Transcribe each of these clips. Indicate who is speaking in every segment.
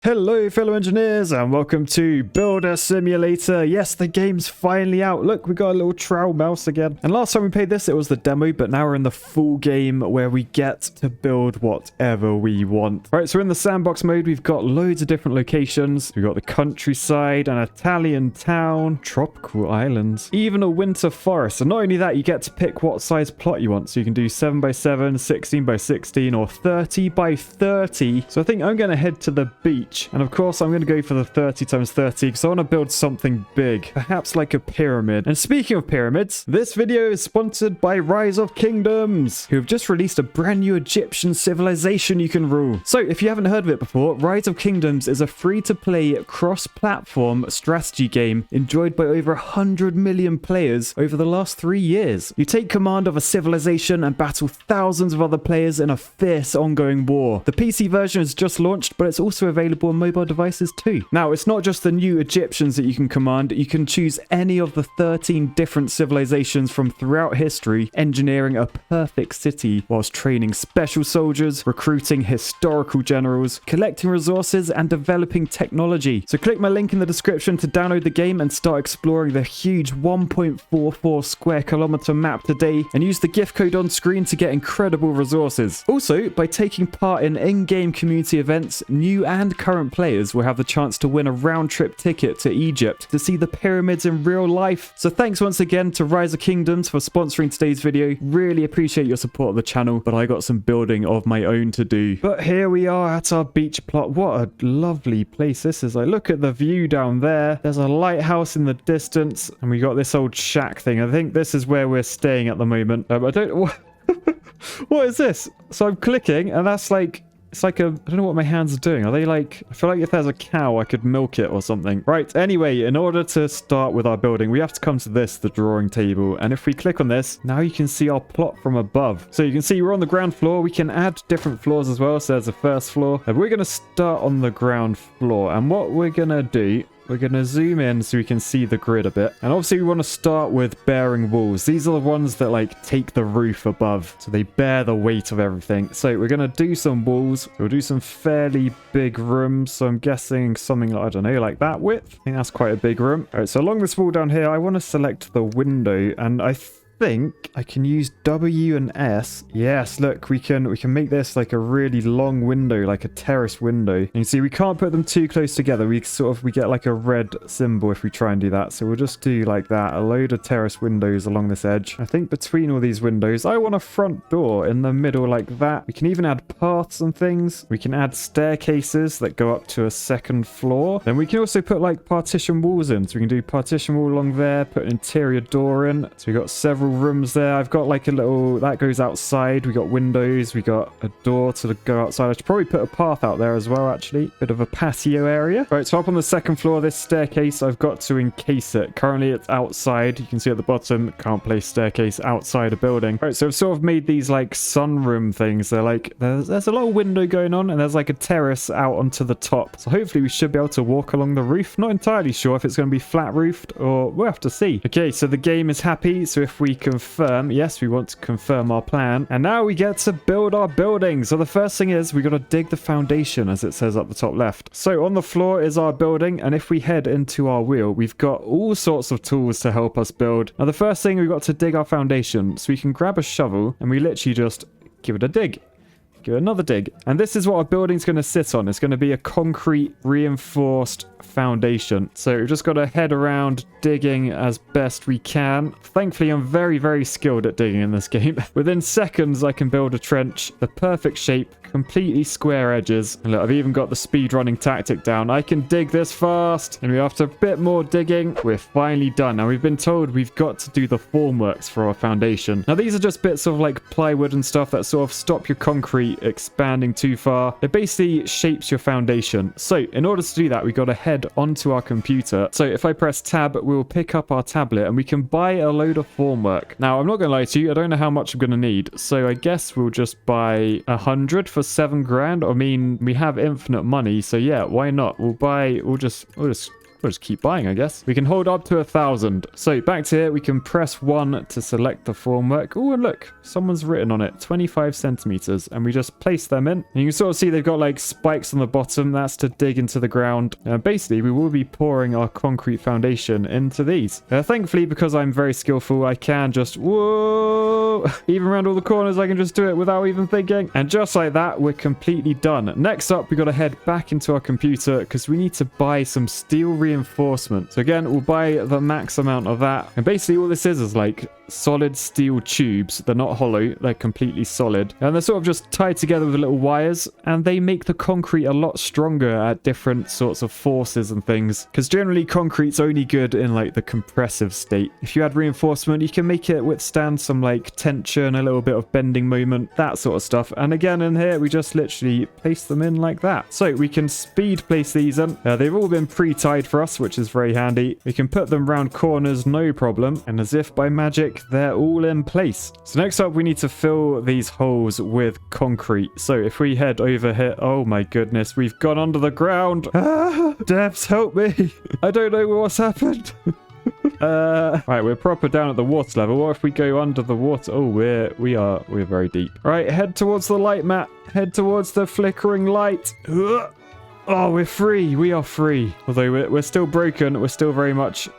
Speaker 1: Hello fellow engineers and welcome to Builder Simulator. Yes, the game's finally out. Look, we got a little trowel mouse again. And last time we played this, it was the demo, but now we're in the full game where we get to build whatever we want. Right, so in the sandbox mode, we've got loads of different locations. We've got the countryside, an Italian town, tropical islands, even a winter forest. And not only that, you get to pick what size plot you want. So you can do 7x7, 16x16, or 30x30. So I think I'm going to head to the beach. And of course, I'm going to go for the 30x30 because I want to build something big, perhaps like a pyramid. And speaking of pyramids, this video is sponsored by Rise of Kingdoms, who have just released a brand new Egyptian civilization you can rule. So if you haven't heard of it before, Rise of Kingdoms is a free-to-play cross-platform strategy game enjoyed by over 100 million players over the last 3 years. You take command of a civilization and battle thousands of other players in a fierce ongoing war. The PC version is just launched, but it's also available on mobile devices too. Now, it's not just the new Egyptians that you can command. You can choose any of the 13 different civilizations from throughout history, engineering a perfect city whilst training special soldiers, recruiting historical generals, collecting resources, and developing technology. So click my link in the description to download the game and start exploring the huge 1.44 square kilometer map today, and use the gift code on screen to get incredible resources. Also, by taking part in in-game community events, new and current players will have the chance to win a round-trip ticket to Egypt to see the pyramids in real life. So thanks once again to Rise of Kingdoms for sponsoring today's video. Really appreciate your support of the channel, but I got some building of my own to do. But here we are at our beach plot. What a lovely place this is. I look at the view down there. There's a lighthouse in the distance, and we got this old shack thing. I think this is where we're staying at the moment. I don't know. What is this? So I'm clicking, and that's like... It's like I don't know what my hands are doing. Are they like... I feel like if there's a cow, I could milk it or something. Right, anyway, in order to start with our building, we have to come to this, the drawing table. And if we click on this, now you can see our plot from above. So you can see we're on the ground floor. We can add different floors as well. So there's a first floor. And we're going to start on the ground floor. And what we're going to do... We're going to zoom in so we can see the grid a bit. And obviously we want to start with bearing walls. These are the ones that like take the roof above. So they bear the weight of everything. So we're going to do some walls. We'll do some fairly big rooms. So I'm guessing something like, I don't know, like that width. I think that's quite a big room. All right, so along this wall down here, I want to select the window. And I think I can use W and S. Yes, look, we can make this like a really long window, like a terrace window. And you see, we can't put them too close together. We get like a red symbol if we try and do that. So we'll just do like that, a load of terrace windows along this edge. I think between all these windows, I want a front door in the middle like that. We can even add paths and things. We can add staircases that go up to a second floor. Then we can also put like partition walls in. So we can do partition wall along there, put an interior door in. So we got several rooms there. I've got like a little that goes outside. We got windows, we got a door to go outside. I should probably put a path out there as well, actually. Bit of a patio area. Right, so up on the second floor, this staircase, I've got to encase it. Currently it's outside. You can see at the bottom, can't place staircase outside a building. Right, so I've sort of made these like sunroom things. They're like there's a little window going on, and there's like a terrace out onto the top. So hopefully we should be able to walk along the roof. Not entirely sure if it's going to be flat roofed, or we'll have to see. Okay, so the game is happy. So if we confirm, yes, we want to confirm our plan, and now we get to build our building. So the first thing is we got to dig the foundation, as it says up the top left. So on the floor is our building, and if we head into our wheel, we've got all sorts of tools to help us build. Now the first thing, we've got to dig our foundation. So we can grab a shovel and we literally just give it a dig. Give it another dig. And this is what our building's going to sit on. It's going to be a concrete reinforced foundation. So we've just got to head around digging as best we can. Thankfully, I'm very, very skilled at digging in this game. Within seconds, I can build a trench, the perfect shape, completely square edges. And look, I've even got the speed running tactic down. I can dig this fast. And after a bit more digging, we're finally done. Now we've been told we've got to do the formworks for our foundation. Now these are just bits of like plywood and stuff that sort of stop your concrete expanding too far. It basically shapes your foundation. So in order to do that, we got to head onto our computer. So if I press tab, we'll pick up our tablet and we can buy a load of formwork. Now I'm not gonna lie to you, I don't know how much I'm gonna need, so I guess we'll just buy 100 for 7 grand. I mean, we have infinite money, so yeah, why not? We'll just We'll just keep buying, I guess. We can hold up to 1,000. So back to here, we can press 1 to select the formwork. Oh, and look, someone's written on it, 25 centimeters, and we just place them in. And you can sort of see they've got like spikes on the bottom. That's to dig into the ground. Basically, we will be pouring our concrete foundation into these. Thankfully, because I'm very skillful, I can just, whoa, even around all the corners, I can just do it without even thinking. And just like that, we're completely done. Next up, we got to head back into our computer because we need to buy some steel reinforcement. So again, we'll buy the max amount of that. And basically all this is like solid steel tubes. They're not hollow, they're completely solid. And they're sort of just tied together with little wires, and they make the concrete a lot stronger at different sorts of forces and things. Because generally concrete's only good in like the compressive state. If you add reinforcement, you can make it withstand some like tension, a little bit of bending moment, that sort of stuff. And again in here, we just literally place them in like that. So we can speed place these in. They've all been pre-tied for us, which is very handy. We can put them round corners, no problem. And as if by magic, they're all in place. So next up, we need to fill these holes with concrete. So if we head over here, oh my goodness, we've gone under the ground. Devs, help me. I don't know what's happened. Right, we're proper down at the water level. What if we go under the water? Oh, we're very deep. All right, head towards the light, Matt. Head towards the flickering light. Oh, we're free. We are free. Although we're still broken. We're still very much...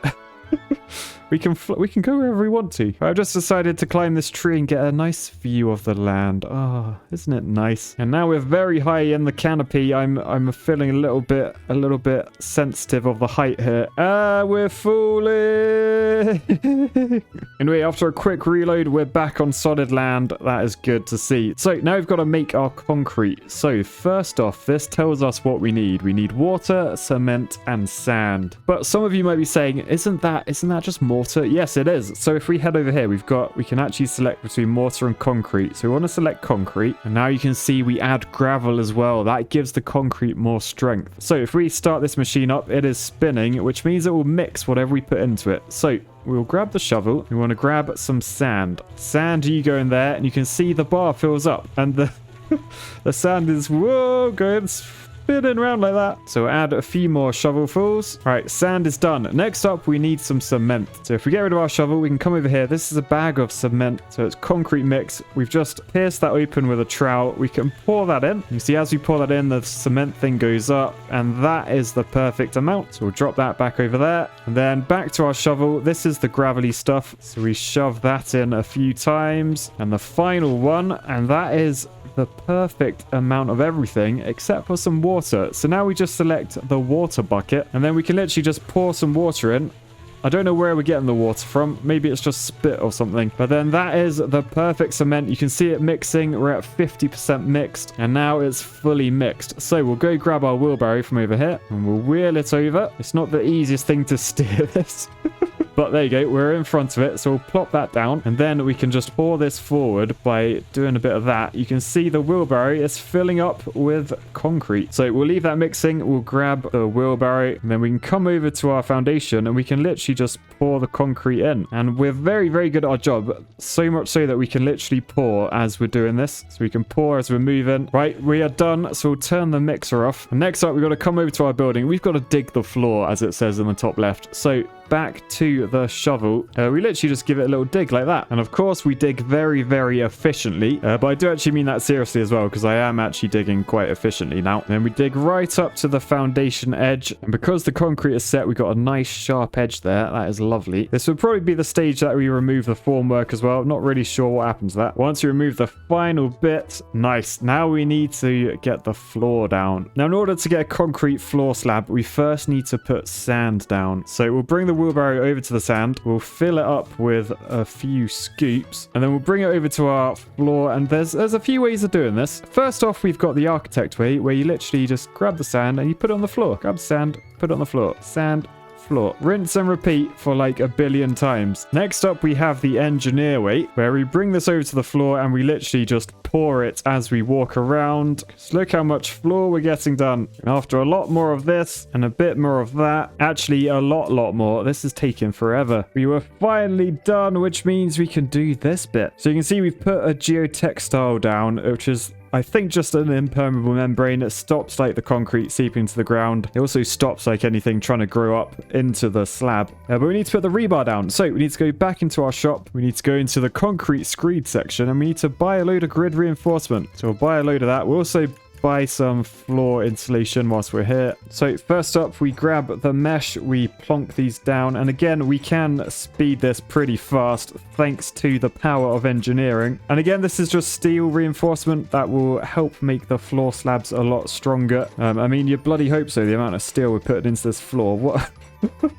Speaker 1: We can go wherever we want to. I've just decided to climb this tree and get a nice view of the land. Oh, isn't it nice? And now we're very high in the canopy. I'm feeling a little bit sensitive of the height here. We're falling. Anyway, after a quick reload, we're back on solid land. That is good to see. So now we've got to make our concrete. So first off, this tells us what we need. We need water, cement, and sand. But some of you might be saying, isn't that just mortar? Yes, it is. So if we head over here, we can actually select between mortar and concrete. So we want to select concrete. And now you can see we add gravel as well. That gives the concrete more strength. So if we start this machine up, it is spinning, which means it will mix whatever we put into it. So we'll grab the shovel. We want to grab some sand. Sand, you go in there, and you can see the bar fills up. And the sand is, whoa, going spinning around like that. So add a few more shovelfuls. All right, sand is done. Next up, we need some cement. So if we get rid of our shovel, we can come over here. This is a bag of cement. So it's concrete mix. We've just pierced that open with a trowel. We can pour that in. You see, as we pour that in, the cement thing goes up, and that is the perfect amount. So we'll drop that back over there. And then back to our shovel. This is the gravelly stuff. So we shove that in a few times. And the final one, and that is the perfect amount of everything except for some water. So now we just select the water bucket, and then we can literally just pour some water in. I don't know where we're getting the water from. Maybe it's just spit or something. But then that is the perfect cement. You can see it mixing. We're at 50% mixed, and now it's fully mixed. So we'll go grab our wheelbarrow from over here, and we'll wheel it over. It's not the easiest thing to steer this. But there you go, we're in front of it, so we'll plop that down, and then we can just pour this forward by doing a bit of that. You can see the wheelbarrow is filling up with concrete. So we'll leave that mixing, we'll grab the wheelbarrow, and then we can come over to our foundation, and we can literally just pour the concrete in. And we're very, very good at our job, so much so that we can literally pour as we're doing this. So we can pour as we're moving. Right, we are done, so we'll turn the mixer off. And next up, we've got to come over to our building. We've got to dig the floor, as it says in the top left. So back to the shovel, we literally just give it a little dig like that. And of course we dig very, very efficiently, but I do actually mean that seriously as well, because I am actually digging quite efficiently now. And then we dig right up to the foundation edge, and because the concrete is set, we've got a nice sharp edge there. That is lovely. This would probably be the stage that we remove the formwork as well. Not really sure what happens to that. Once you remove the final bit, nice. Now we need to get the floor down. Now in order to get a concrete floor slab, we first need to put sand down. So we'll bring the wheelbarrow over to the sand. We'll fill it up with a few scoops, and then we'll bring it over to our floor. And there's a few ways of doing this. First off, we've got the architect way, where you literally just grab the sand and you put it on the floor. Grab sand, put it on the floor. Sand, floor. Rinse and repeat for like a billion times. Next up, we have the engineer way, where we bring this over to the floor and we literally just pour it as we walk around. Just look how much floor we're getting done. And after a lot more of this and a bit more of that, actually a lot more, this is taking forever. We were finally done, which means we can do this bit. So you can see we've put a geotextile down, which is I think just an impermeable membrane. It stops like the concrete seeping to the ground. It also stops like anything trying to grow up into the slab. But we need to put the rebar down. So we need to go back into our shop. We need to go into the concrete screed section and we need to buy a load of grid reinforcement. So we'll buy a load of that. We'll also buy some floor insulation whilst we're here. So first up, we grab the mesh, we plonk these down, and again we can speed this pretty fast thanks to the power of engineering. And again, this is just steel reinforcement that will help make the floor slabs a lot stronger. I mean, you bloody hope so, the amount of steel we're putting into this floor. What?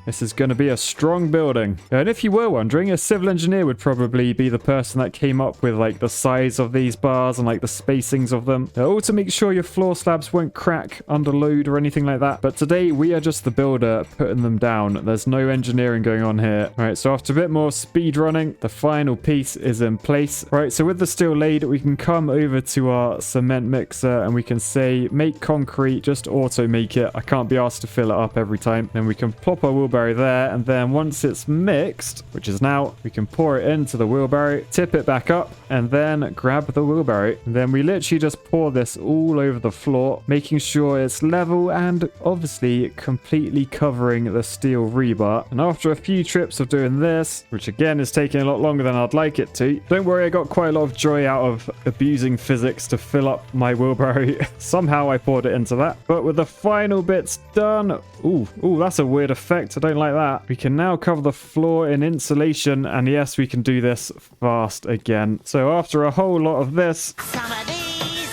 Speaker 1: This is going to be a strong building. And if you were wondering, a civil engineer would probably be the person that came up with like the size of these bars and like the spacings of them. All to make sure your floor slabs won't crack under load or anything like that. But today we are just the builder putting them down. There's no engineering going on here. All right, so after a bit more speed running, the final piece is in place. Right, so with the steel laid, we can come over to our cement mixer and we can say make concrete, just auto make it. I can't be asked to fill it up every time. Then we can plop our wheelbarrow there, and then once it's mixed, which is now, we can pour it into the wheelbarrow, tip it back up, and then grab the wheelbarrow. And then we literally just pour this all over the floor, making sure it's level and obviously completely covering the steel rebar. And after a few trips of doing this, which again is taking a lot longer than I'd like it to, don't worry, I got quite a lot of joy out of abusing physics to fill up my wheelbarrow. Somehow I poured it into that. But with the final bits done, ooh, that's a weird effect. I don't like that. We can now cover the floor in insulation, and yes, we can do this fast again. So after a whole lot of this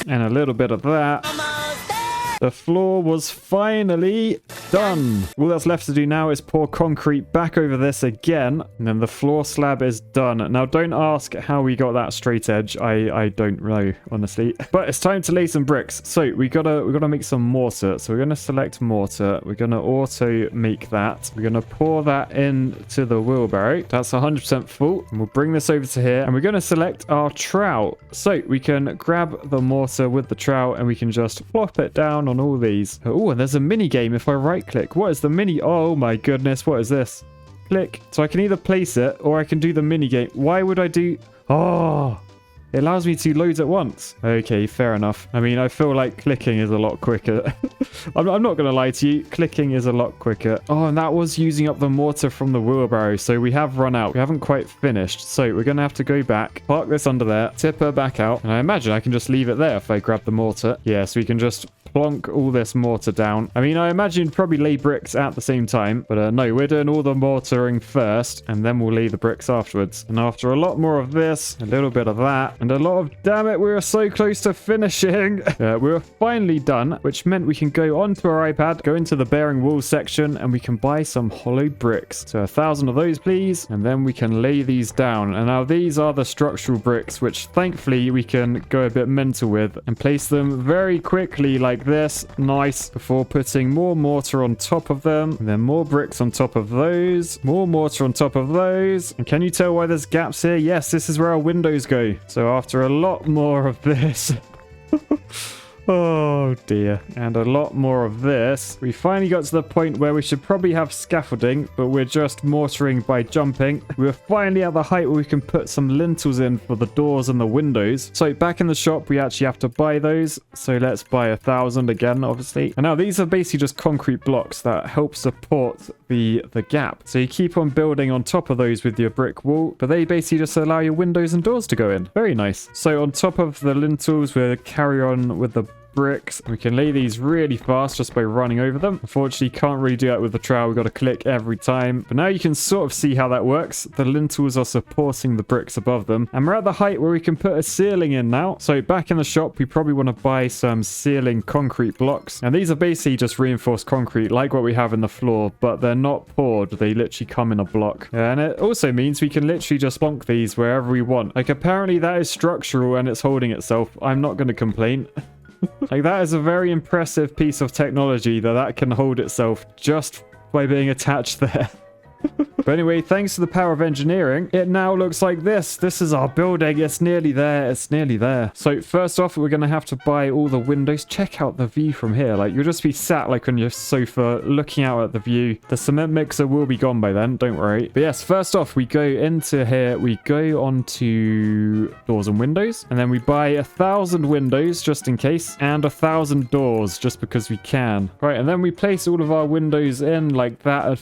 Speaker 1: and a little bit of that, the floor was finally done. All that's left to do now is pour concrete back over this again, and then the floor slab is done. Now, don't ask how we got that straight edge. I don't know, honestly. But it's time to lay some bricks. So we gotta make some mortar. So we're gonna select mortar. We're gonna auto make that. We're gonna pour that into the wheelbarrow. That's 100% full. And we'll bring this over to here, and we're gonna select our trowel. So we can grab the mortar with the trowel, and we can just plop it down on all these. Oh, and there's a mini game if I right click. What is the mini? Oh my goodness, what is this? Click. So I can either place it or I can do the mini game. Why would I do? Oh, it allows me to load at once. Okay, fair enough. I mean, I feel like clicking is a lot quicker. I'm not going to lie to you. Clicking is a lot quicker. Oh, and that was using up the mortar from the wheelbarrow. So we have run out. We haven't quite finished. So we're going to have to go back, park this under there, tip her back out. And I imagine I can just leave it there if I grab the mortar. Yeah, so we can just plonk all this mortar down. I mean, I imagine you'd probably lay bricks at the same time, but no, we're doing all the mortaring first, and then we'll lay the bricks afterwards. And after a lot more of this, a little bit of that, and a lot of, damn it, we were so close to finishing. We were finally done, which meant we can go onto our iPad, go into the bearing walls section, and we can buy some hollow bricks. So 1,000 of those, please, and then we can lay these down. And now these are the structural bricks, which thankfully we can go a bit mental with and place them very quickly like this. Nice. Before putting more mortar on top of them, and then more bricks on top of those, more mortar on top of those. And can you tell why there's gaps here? Yes, this is where our windows go. So after a lot more of this oh dear, and a lot more of this, we finally got to the point where we should probably have scaffolding, but we're just mortaring by jumping. We're finally at the height where we can put some lintels in for the doors and the windows. So back in the shop, we actually have to buy those. So let's buy 1,000 again, obviously. And now these are basically just concrete blocks that help support the gap. So you keep on building on top of those with your brick wall, but they basically just allow your windows and doors to go in. Very nice. So on top of the lintels, we'll carry on with the bricks. We can lay these really fast just by running over them. Unfortunately, can't really do that with the trowel. We've got to click every time. But now you can sort of see how that works. The lintels are supporting the bricks above them. And we're at the height where we can put a ceiling in now. So back in the shop, we probably want to buy some ceiling concrete blocks. And these are basically just reinforced concrete like what we have in the floor, but they're not poured. They literally come in a block. And it also means we can literally just plonk these wherever we want. Like apparently that is structural and it's holding itself. I'm not going to complain. Like that is a very impressive piece of technology that can hold itself just by being attached there. But anyway, thanks to the power of engineering, it now looks like this. This is our building. It's nearly there. It's nearly there. So first off, we're going to have to buy all the windows. Check out the view from here. Like, you'll just be sat like on your sofa looking out at the view. The cement mixer will be gone by then. Don't worry. But yes, first off, we go into here. We go onto doors and windows. And then we buy 1,000 windows just in case. And 1,000 doors just because we can. Right, and then we place all of our windows in like that.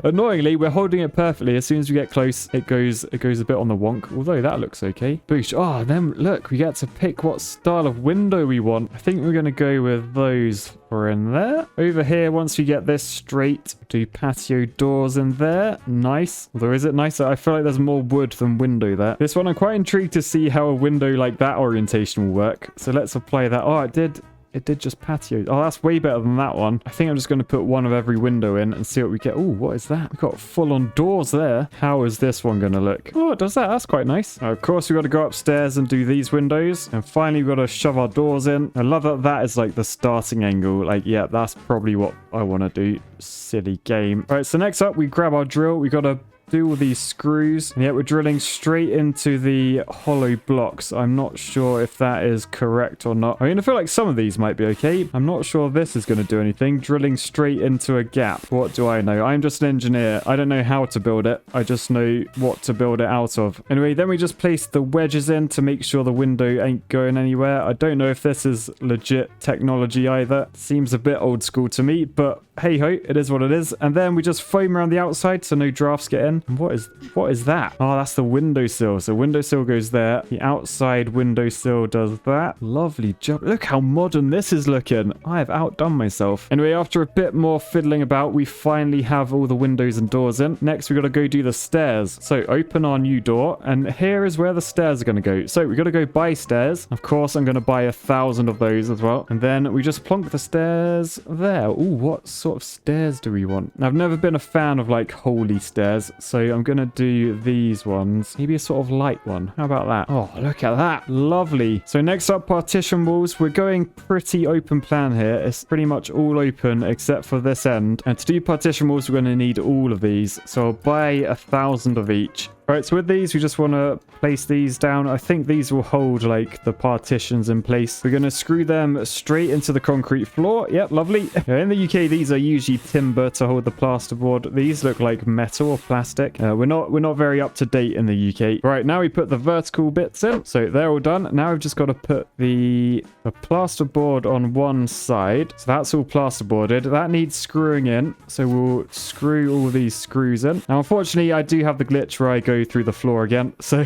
Speaker 1: Annoyingly, we're holding it perfectly. As soon as we get close, it goes a bit on the wonk, although that looks okay. Boosh. Oh, then look, we get to pick what style of window we want. I think we're going to go with those for in there. Over here, once we get this straight, do patio doors in there. Nice. Although, is it nicer? I feel like there's more wood than window there. This one, I'm quite intrigued to see how a window like that orientation will work. So let's apply that. Oh, it did just patio. Oh, that's way better than that one. I think I'm just going to put one of every window in and see what we get. Oh, what is that? We've got full-on doors there. How is this one going to look? Oh, it does that. That's quite nice. Of course, we've got to go upstairs and do these windows. And finally, we've got to shove our doors in. I love that that is like the starting angle. Like, yeah, that's probably what I want to do. Silly game. All right, so next up, we grab our drill. We got to do all these screws, and yet we're drilling straight into the hollow blocks. I'm not sure if that is correct or not. I mean, I feel like some of these might be okay. I'm not sure this is going to do anything. Drilling straight into a gap. What do I know? I'm just an engineer. I don't know how to build it. I just know what to build it out of. Anyway, then we just place the wedges in to make sure the window ain't going anywhere. I don't know if this is legit technology either. Seems a bit old school to me, but hey ho, it is what it is. And then we just foam around the outside so no drafts get in. And what is that? Oh, that's the windowsill. So windowsill goes there. The outside windowsill does that. Lovely job. Look how modern this is looking. I have outdone myself. Anyway, after a bit more fiddling about, we finally have all the windows and doors in. Next, we got to go do the stairs. So open our new door, and here is where the stairs are going to go. So we got to go buy stairs. Of course, I'm going to buy 1,000 of those as well. And then we just plonk the stairs there. Ooh, what sort of stairs do we want? I've never been a fan of like holy stairs, so I'm going to do these ones. Maybe a sort of light one. How about that? Oh, look at that. Lovely. So next up, partition walls. We're going pretty open plan here. It's pretty much all open except for this end. And to do partition walls, we're going to need all of these. So I'll buy 1,000 of each. Right, so with these, we just want to place these down. I think these will hold, like, the partitions in place. We're going to screw them straight into the concrete floor. Yep, lovely. In the UK, these are usually timber to hold the plasterboard. These look like metal or plastic. We're not very up to date in the UK. Right, now we put the vertical bits in. So they're all done. Now we've just got to put the plasterboard on one side. So that's all plasterboarded. That needs screwing in. So we'll screw all these screws in. Now, unfortunately, I do have the glitch where I go through the floor again, so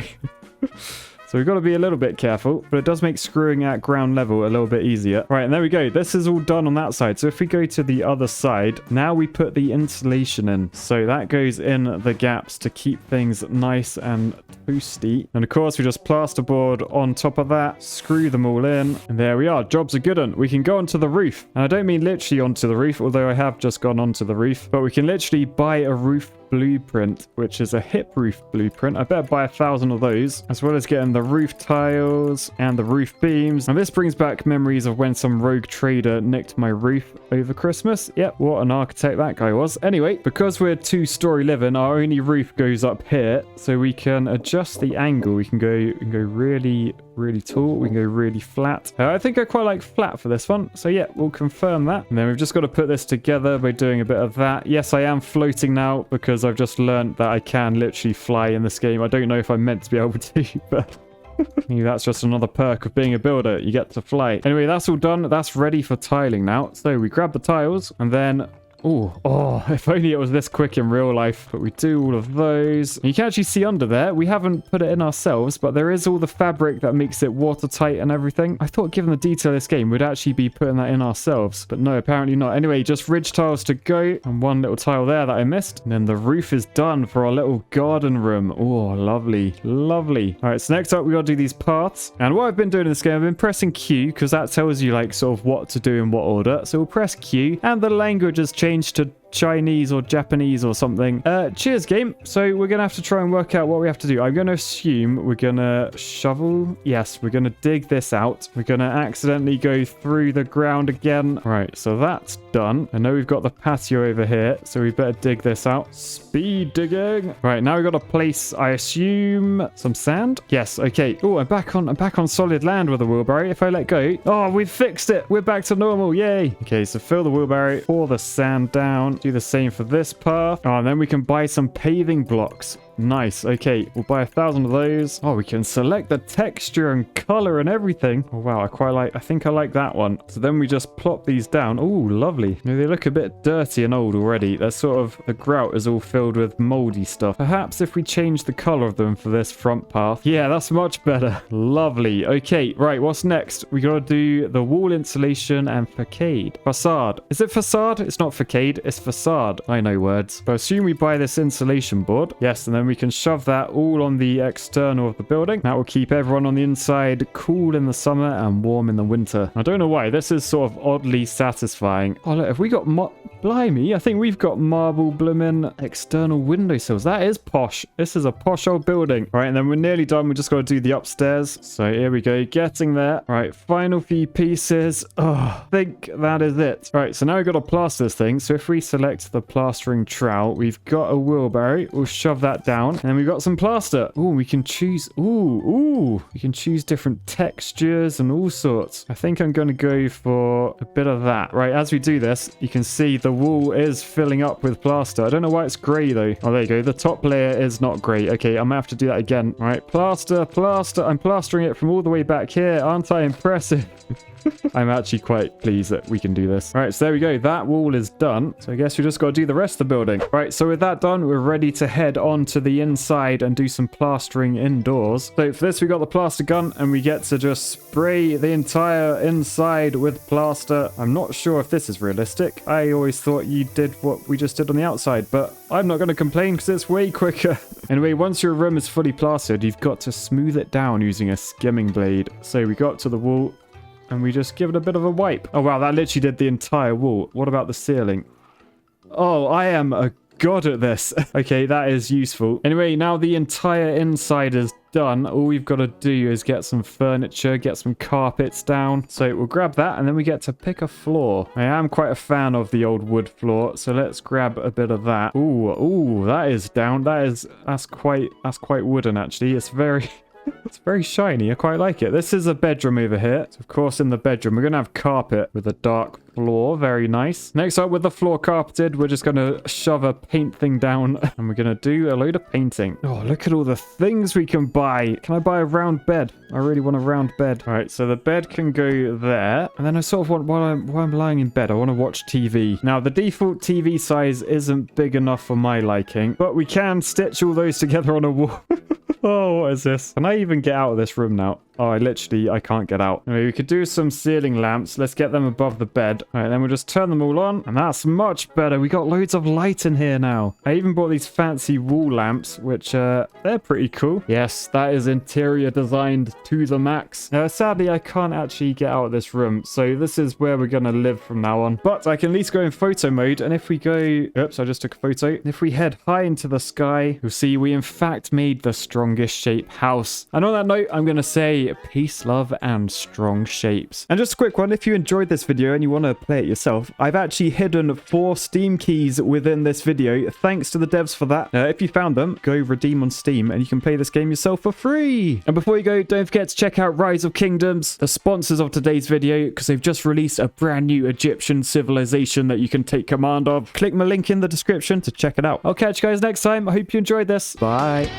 Speaker 1: we've got to be a little bit careful, but it does make screwing at ground level a little bit easier. Right, and there we go. This is all done on that side. So if we go to the other side, now we put the insulation in. So that goes in the gaps to keep things nice and toasty. And of course, we just plasterboard on top of that, screw them all in, and there we are. Job's a good one. We can go onto the roof. And I don't mean literally onto the roof, although I have just gone onto the roof, but we can literally buy a roof blueprint, which is a hip roof blueprint. I better buy 1,000 of those, as well as getting the roof tiles and the roof beams. And this brings back memories of when some rogue trader nicked my roof over Christmas. Yep, what an architect that guy was. Anyway, because we're 2-story living, our only roof goes up here, so we can adjust the angle. We can go really tall. We can go really flat. I think I quite like flat for this one. So yeah, we'll confirm that. And then we've just got to put this together by doing a bit of that. Yes, I am floating now because I've just learned that I can literally fly in this game. I don't know if I'm meant to be able to, but maybe that's just another perk of being a builder. You get to fly. Anyway, that's all done. That's ready for tiling now. So we grab the tiles and then oh, if only it was this quick in real life. But we do all of those. You can actually see under there, we haven't put it in ourselves, but there is all the fabric that makes it watertight and everything. I thought given the detail of this game, we'd actually be putting that in ourselves, but no, apparently not. Anyway, just ridge tiles to go, and one little tile there that I missed. And then the roof is done for our little garden room. Oh, lovely, lovely. All right, so next up, we got to do these paths. And what I've been doing in this game, I've been pressing Q, because that tells you like sort of what to do in what order. So we'll press Q, and the language has changed to Chinese or Japanese or something. Cheers, game. So we're gonna have to try and work out what we have to do. I'm gonna assume we're gonna shovel. Yes, we're gonna dig this out. We're gonna accidentally go through the ground again. Right, so that's done. I know we've got the patio over here, so we better dig this out. Speed digging. Right, now we've got to place, I assume, some sand. Yes, okay. Oh, I'm back on solid land with the wheelbarrow. If I let go, oh, we've fixed it. We're back to normal. Yay. Okay, so fill the wheelbarrow, pour the sand down. Do the same for this path. Oh, and then we can buy some paving blocks. Nice. Okay, we'll buy 1,000 of those. Oh, we can select the texture and color and everything. Oh, wow. I think I like that one. So then we just plop these down. Oh, lovely. They look a bit dirty and old already. They're sort of, the grout is all filled with moldy stuff. Perhaps if we change the color of them for this front path. Yeah, that's much better. Lovely. Okay, right. What's next? We got to do the wall insulation and facade. Facade. Is it facade? It's not facade. It's facade. I know words. So I assume we buy this insulation board. Yes, and then we can shove that all on the external of the building. That will keep everyone on the inside cool in the summer and warm in the winter. I don't know why. This is sort of oddly satisfying. Oh, look, have we got blimey, I think we've got marble bloomin' external windowsills. That is posh. This is a posh old building. Right, and then we're nearly done. We just got to do the upstairs. So here we go. Getting there. Right, final few pieces. Oh, I think that is it. Right, so now we've got to plaster this thing. So if we select the plastering trowel, we've got a wheelbarrow. We'll shove that down. And then we've got some plaster. Oh, we can choose. Ooh. We can choose different textures and all sorts. I think I'm going to go for a bit of that. Right, as we do this, you can see the wall is filling up with plaster. I don't know why it's grey though. Oh, there you go. The top layer is not grey. Okay, I'm gonna have to do that again. All right, plaster. I'm plastering it from all the way back here. Aren't I impressive? I'm actually quite pleased that we can do this. All right, so there we go. That wall is done. So I guess we just got to do the rest of the building. Right, so with that done, we're ready to head on to the inside and do some plastering indoors. So for this, we got the plaster gun and we get to just spray the entire inside with plaster. I'm not sure if this is realistic. I always thought you did what we just did on the outside, but I'm not going to complain because it's way quicker. Anyway, once your room is fully plastered, you've got to smooth it down using a skimming blade. So we got to the wall. And we just give it a bit of a wipe. Oh, wow, that literally did the entire wall. What about the ceiling? Oh, I am a god at this. Okay, that is useful. Anyway, now the entire inside is done. All we've got to do is get some furniture, get some carpets down. So we'll grab that and then we get to pick a floor. I am quite a fan of the old wood floor. So let's grab a bit of that. Ooh, that is down. That's quite wooden, actually. It's very... It's very shiny. I quite like it. This is a bedroom over here. So of course, in the bedroom, we're going to have carpet with a dark floor. Very nice. Next up, with the floor carpeted, we're just going to shove a paint thing down and we're going to do a load of painting. Oh, look at all the things we can buy. Can I buy a round bed? I really want a round bed. All right, so the bed can go there. And then I sort of want, while I'm lying in bed, I want to watch TV. Now, the default TV size isn't big enough for my liking, but we can stitch all those together on a wall. Oh, what is this? Can I even get out of this room now? Oh, I can't get out. Anyway, we could do some ceiling lamps. Let's get them above the bed. All right, then we'll just turn them all on. And that's much better. We got loads of light in here now. I even bought these fancy wall lamps, which, they're pretty cool. Yes, that is interior designed to the max. Sadly, I can't actually get out of this room. So this is where we're going to live from now on. But I can at least go in photo mode. And if we go... Oops, I just took a photo. If we head high into the sky, you'll see we in fact made the strongest shape house. And on that note, I'm going to say peace, love, and strong shapes. And just a quick one, if you enjoyed this video and you want to play it yourself, I've actually hidden 4 Steam keys within this video. Thanks to the devs for that. If you found them, go redeem on Steam and you can play this game yourself for free. And before you go, don't forget to check out Rise of Kingdoms, the sponsors of today's video, because they've just released a brand new Egyptian civilization that you can take command of. Click my link in the description to check it out. I'll catch you guys next time. I hope you enjoyed this. Bye.